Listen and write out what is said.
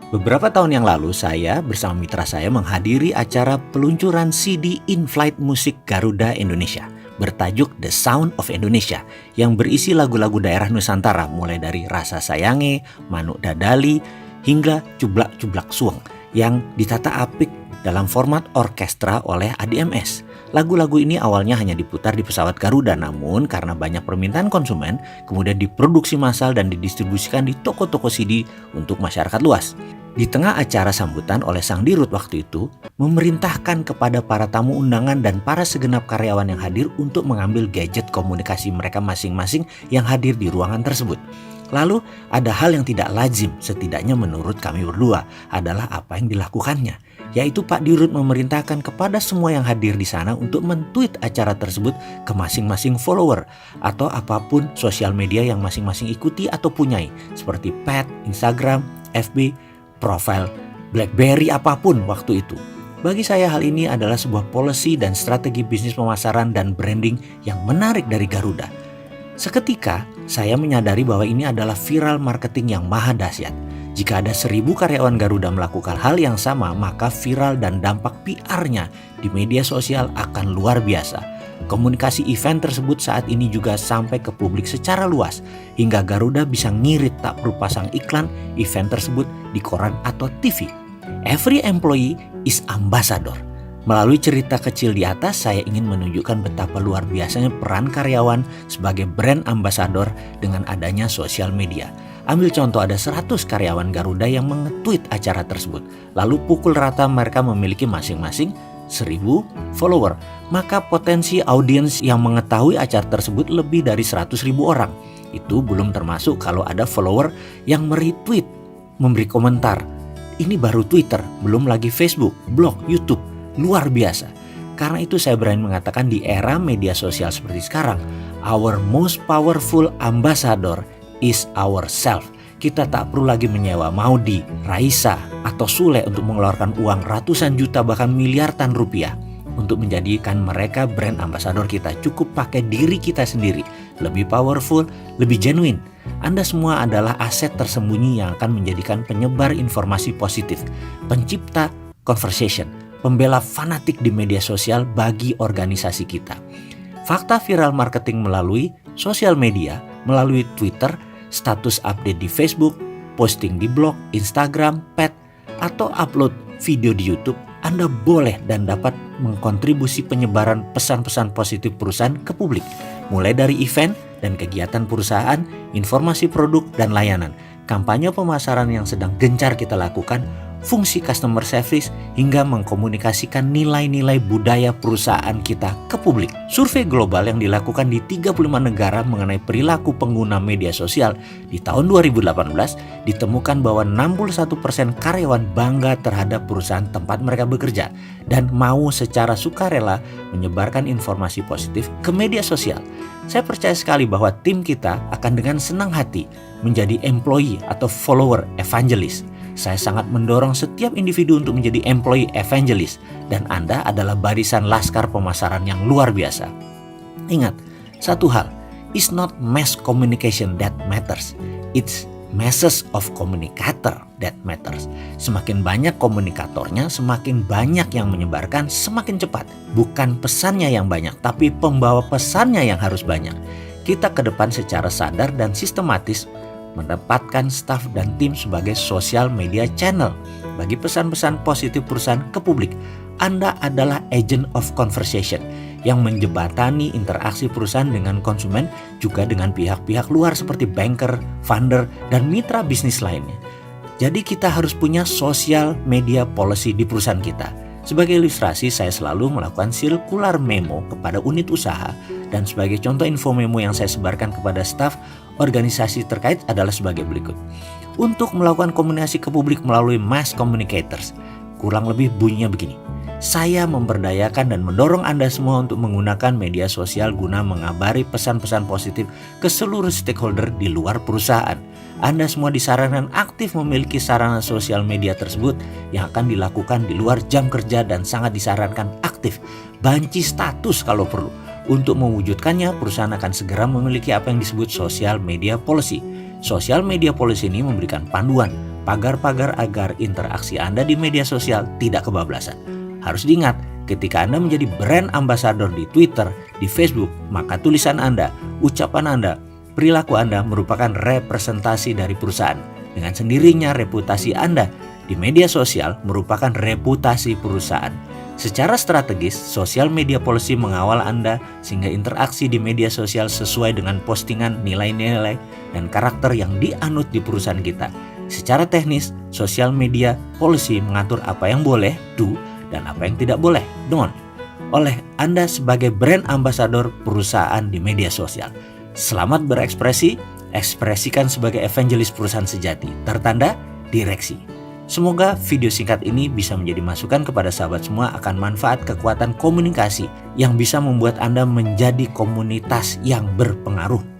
Beberapa tahun yang lalu saya bersama mitra saya menghadiri acara peluncuran CD in-flight musik Garuda Indonesia bertajuk The Sound of Indonesia yang berisi lagu-lagu daerah Nusantara mulai dari Rasa Sayange, Manuk Dadali hingga Cublak-Cublak Suweng yang ditata apik dalam format orkestra oleh ADMS. Lagu-lagu ini awalnya hanya diputar di pesawat Garuda, namun karena banyak permintaan konsumen, kemudian diproduksi massal dan didistribusikan di toko-toko CD untuk masyarakat luas. Di tengah acara sambutan oleh Sang Dirut waktu itu, memerintahkan kepada para tamu undangan dan para segenap karyawan yang hadir untuk mengambil gadget komunikasi mereka masing-masing yang hadir di ruangan tersebut. Lalu ada hal yang tidak lazim, setidaknya menurut kami berdua, adalah apa yang dilakukannya, yaitu Pak Dirut memerintahkan kepada semua yang hadir di sana untuk men-tweet acara tersebut ke masing-masing follower atau apapun sosial media yang masing-masing ikuti atau punyai, seperti Pet, Instagram, FB, profile BlackBerry apapun waktu itu. Bagi saya hal ini adalah sebuah policy dan strategi bisnis pemasaran dan branding yang menarik dari Garuda. Seketika saya menyadari bahwa ini adalah viral marketing yang maha dahsyat. Jika ada 1000 karyawan Garuda melakukan hal yang sama, maka viral dan dampak PR-nya di media sosial akan luar biasa. Komunikasi event tersebut saat ini juga sampai ke publik secara luas, hingga Garuda bisa ngirit tak perlu pasang iklan event tersebut di koran atau TV. Every employee is ambassador. Melalui cerita kecil di atas, saya ingin menunjukkan betapa luar biasanya peran karyawan sebagai brand ambassador dengan adanya sosial media. Ambil contoh, ada 100 karyawan Garuda yang nge-tweet acara tersebut. Lalu pukul rata mereka memiliki masing-masing 1000 follower. Maka potensi audiens yang mengetahui acara tersebut lebih dari 100.000 orang. Itu belum termasuk kalau ada follower yang meretweet, memberi komentar. Ini baru Twitter, belum lagi Facebook, blog, YouTube. Luar biasa. Karena itu saya berani mengatakan di era media sosial seperti sekarang, our most powerful ambassador is ourselves. Kita tak perlu lagi menyewa Maudi, Raisa, atau Sule untuk mengeluarkan uang ratusan juta bahkan miliaran rupiah untuk menjadikan mereka brand ambassador kita. Cukup pakai diri kita sendiri, lebih powerful, lebih genuine. Anda semua adalah aset tersembunyi yang akan menjadikan penyebar informasi positif, pencipta conversation, pembela fanatik di media sosial bagi organisasi kita. Fakta viral marketing melalui sosial media, melalui Twitter, status update di Facebook, posting di blog, Instagram, Pet, atau upload video di YouTube, Anda boleh dan dapat mengkontribusi penyebaran pesan-pesan positif perusahaan ke publik. Mulai dari event dan kegiatan perusahaan, informasi produk dan layanan, kampanye pemasaran yang sedang gencar kita lakukan, fungsi customer service, hingga mengkomunikasikan nilai-nilai budaya perusahaan kita ke publik. Survei global yang dilakukan di 35 negara mengenai perilaku pengguna media sosial di tahun 2018 ditemukan bahwa 61% karyawan bangga terhadap perusahaan tempat mereka bekerja dan mau secara sukarela menyebarkan informasi positif ke media sosial. Saya percaya sekali bahwa tim kita akan dengan senang hati menjadi employee atau follower evangelist. Saya sangat mendorong setiap individu untuk menjadi employee evangelist, dan Anda adalah barisan laskar pemasaran yang luar biasa. Ingat, satu hal, it's not mass communication that matters, it's masses of communicator that matters. Semakin banyak komunikatornya, semakin banyak yang menyebarkan, semakin cepat. Bukan pesannya yang banyak, tapi pembawa pesannya yang harus banyak. Kita ke depan secara sadar dan sistematis menempatkan staf dan tim sebagai social media channel bagi pesan-pesan positif perusahaan ke publik. Anda adalah agent of conversation yang menjembatani interaksi perusahaan dengan konsumen, juga dengan pihak-pihak luar seperti banker, funder, dan mitra bisnis lainnya. Jadi kita harus punya social media policy di perusahaan kita. Sebagai ilustrasi, saya selalu melakukan circular memo kepada unit usaha, dan sebagai contoh info memo yang saya sebarkan kepada staf organisasi terkait adalah sebagai berikut. Untuk melakukan komunikasi ke publik melalui mass communicators, kurang lebih bunyinya begini. Saya memberdayakan dan mendorong Anda semua untuk menggunakan media sosial guna mengabari pesan-pesan positif ke seluruh stakeholder di luar perusahaan. Anda semua disarankan aktif memiliki sarana sosial media tersebut yang akan dilakukan di luar jam kerja, dan sangat disarankan aktif banci status kalau perlu. Untuk mewujudkannya, perusahaan akan segera memiliki apa yang disebut social media policy. Social media policy ini memberikan panduan, pagar-pagar agar interaksi Anda di media sosial tidak kebablasan. Harus diingat, ketika Anda menjadi brand ambassador di Twitter, di Facebook, maka tulisan Anda, ucapan Anda, perilaku Anda merupakan representasi dari perusahaan. Dengan sendirinya reputasi Anda di media sosial merupakan reputasi perusahaan. Secara strategis, social media policy mengawal Anda sehingga interaksi di media sosial sesuai dengan postingan, nilai-nilai, dan karakter yang dianut di perusahaan kita. Secara teknis, social media policy mengatur apa yang boleh, do, dan apa yang tidak boleh, don't, oleh Anda sebagai brand ambassador perusahaan di media sosial. Selamat berekspresi, ekspresikan sebagai evangelis perusahaan sejati. Tertanda direksi. Semoga video singkat ini bisa menjadi masukan kepada sahabat semua akan manfaat kekuatan komunikasi yang bisa membuat Anda menjadi komunitas yang berpengaruh.